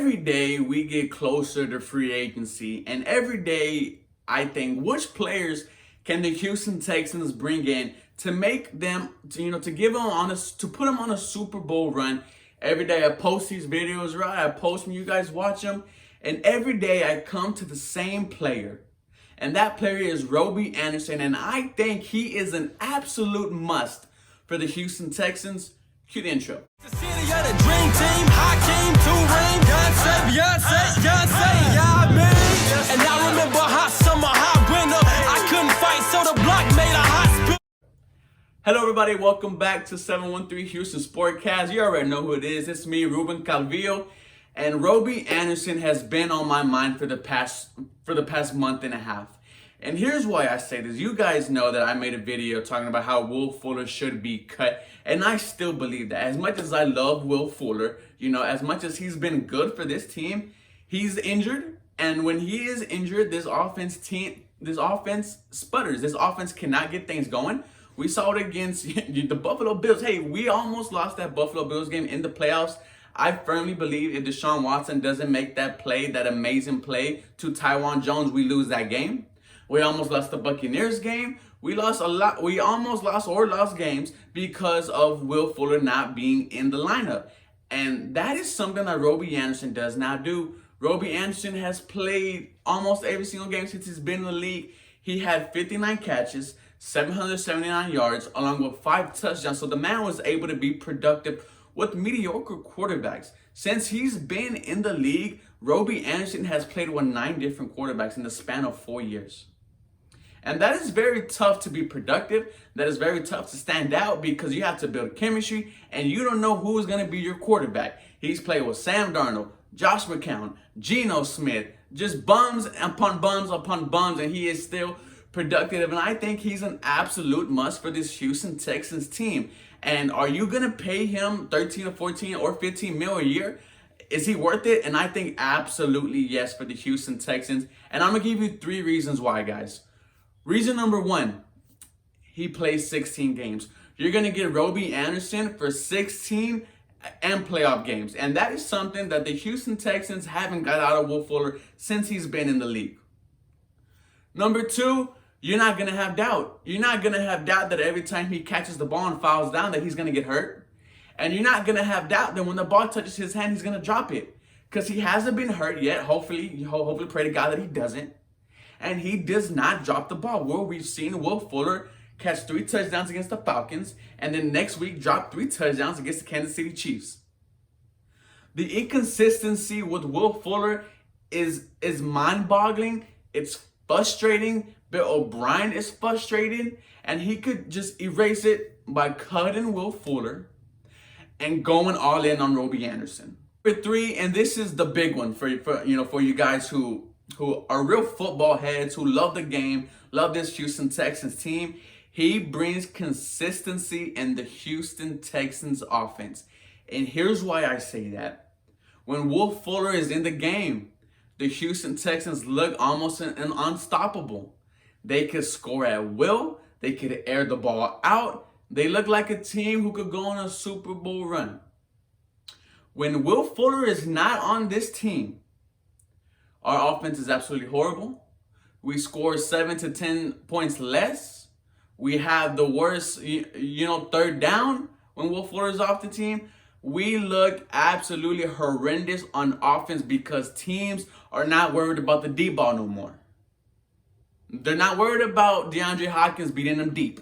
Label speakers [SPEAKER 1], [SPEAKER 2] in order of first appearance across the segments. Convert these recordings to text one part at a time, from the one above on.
[SPEAKER 1] every day we get closer to free agency, and every day I think, which players can the Houston Texans bring in to make them, to give them to put them on a Super Bowl run. Every day I post these videos, right? I post them, you guys watch them, and every day I come to the same player. And that player is Robby Anderson, and I think he is an absolute must for the Houston Texans. Cue the intro.
[SPEAKER 2] The city of the dream team, Hakeem, Turing, Beyonce, yeah, man. And I remember hot summer, hot winter. I couldn't fight, so the block made a hot spin.
[SPEAKER 1] Hello, everybody. Welcome back to 713 Houston Sportcast. You already know who it is. It's me, Ruben Calvillo. And Robby Anderson has been on my mind for the past month and a half. And here's why I say this. You guys know that I made a video talking about how Will Fuller should be cut. And I still believe that. As much as I love Will Fuller, as much as he's been good for this team, he's injured. And when he is injured, this offense sputters. This offense cannot get things going. We saw it against the Buffalo Bills. Hey, we almost lost that Buffalo Bills game in the playoffs. I firmly believe if Deshaun Watson doesn't make that play, that amazing play to Taiwan Jones, we lose that game. We almost lost the Buccaneers game. We lost a lot. We almost lost games because of Will Fuller not being in the lineup. And that is something that Robby Anderson does not do. Robby Anderson has played almost every single game since he's been in the league. He had 59 catches, 779 yards, along with 5 touchdowns. So the man was able to be productive with mediocre quarterbacks. Since he's been in the league, Robby Anderson has played with 9 different quarterbacks in the span of 4 years. And that is very tough to be productive. That is very tough to stand out because you have to build chemistry and you don't know who is going to be your quarterback. He's played with Sam Darnold, Josh McCown, Geno Smith, just bums upon bums upon bums, and he is still productive. And I think he's an absolute must for this Houston Texans team. And are you going to pay him 13 or 14 or 15 mil a year? Is he worth it? And I think absolutely yes for the Houston Texans. And I'm going to give you 3 reasons why, guys. Reason number 1, he plays 16 games. You're going to get Robby Anderson for 16 and playoff games. And that is something that the Houston Texans haven't got out of Will Fuller since he's been in the league. Number 2, you're not going to have doubt. You're not going to have doubt that every time he catches the ball and fouls down that he's going to get hurt. And you're not going to have doubt that when the ball touches his hand, he's going to drop it. Because he hasn't been hurt yet. Hopefully pray to God that he doesn't. And he does not drop the ball. Well, we've seen Will Fuller catch 3 touchdowns against the Falcons, and then next week drop 3 touchdowns against the Kansas City Chiefs. The inconsistency with Will Fuller is mind-boggling. It's frustrating. Billobrien is frustrating, and he could just erase it by cutting Will Fuller and going all in on Robby Anderson. Number 3, and this is the big one for you guys who are real football heads, who love the game, love this Houston Texans team. He brings consistency in the Houston Texans offense. And here's why I say that. When Will Fuller is in the game, the Houston Texans look almost unstoppable. They could score at will. They could air the ball out. They look like a team who could go on a Super Bowl run. When Will Fuller is not on this team, our offense is absolutely horrible. We score 7 to 10 points less. We have the worst, third down when Will Fuller is off the team. We look absolutely horrendous on offense because teams are not worried about the deep ball no more. They're not worried about DeAndre Hopkins beating them deep.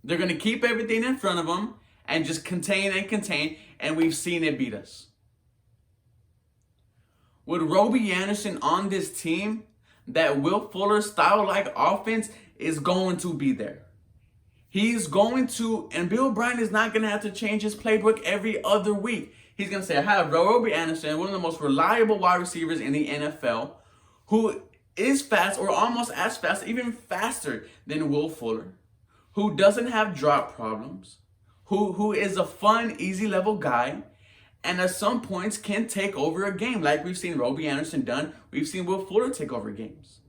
[SPEAKER 1] They're going to keep everything in front of them and just contain, and we've seen it beat us. With Robby Anderson on this team, that Will Fuller style-like offense is going to be there. He's going to, and billobrien is not going to have to change his playbook every other week. He's going to say, I have Robby Anderson, one of the most reliable wide receivers in the NFL, who is fast or almost as fast, even faster than Will Fuller, who doesn't have drop problems, who is a fun, easy level guy, and at some points can take over a game like we've seen Robby Anderson done. We've seen Will Fuller take over games.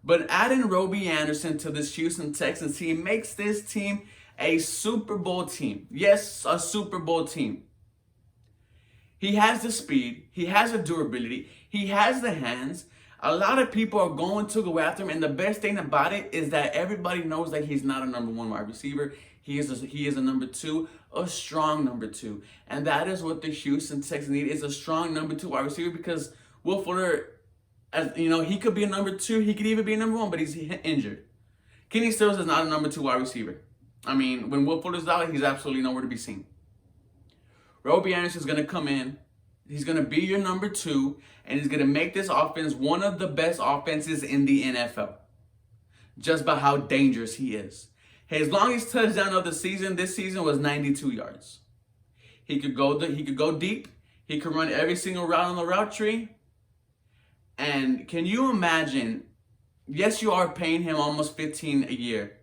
[SPEAKER 1] But adding Robby Anderson to this Houston Texans team makes this team a Super Bowl team. Yes, a Super Bowl team. He has the speed. He has the durability. He has the hands. A lot of people are going to go after him, and the best thing about it is that everybody knows that he's not a number one wide receiver. He is a number two, a strong number two, and that is what the Houston Texans need, is a strong number two wide receiver, because Will Fuller, as you know, he could be a number two. He could even be a number one, but he's injured. Kenny Stills is not a number two wide receiver. I mean, when Will Fuller's out, he's absolutely nowhere to be seen. Robby Anderson is going to come in. He's going to be your number two, and he's going to make this offense one of the best offenses in the NFL, just by how dangerous he is. His longest touchdown of the season this season was 92 yards. He could go deep. He could run every single route on the route tree. And can you imagine, yes, you are paying him almost $15 a year,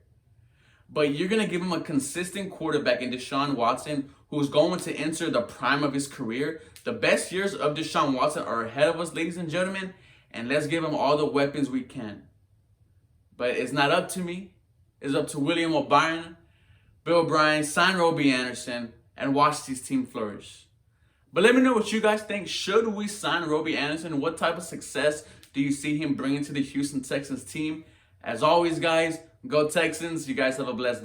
[SPEAKER 1] but you're going to give him a consistent quarterback in Deshaun Watson, who's going to enter the prime of his career. The best years of Deshaun Watson are ahead of us, ladies and gentlemen, and let's give him all the weapons we can. But it's not up to me. It's up to William O'Brien, billobrien, sign Robby Anderson, and watch this team flourish. But let me know what you guys think. Should we sign Robby Anderson? What type of success do you see him bringing to the Houston Texans team? As always, guys, go Texans. You guys have a blessed day.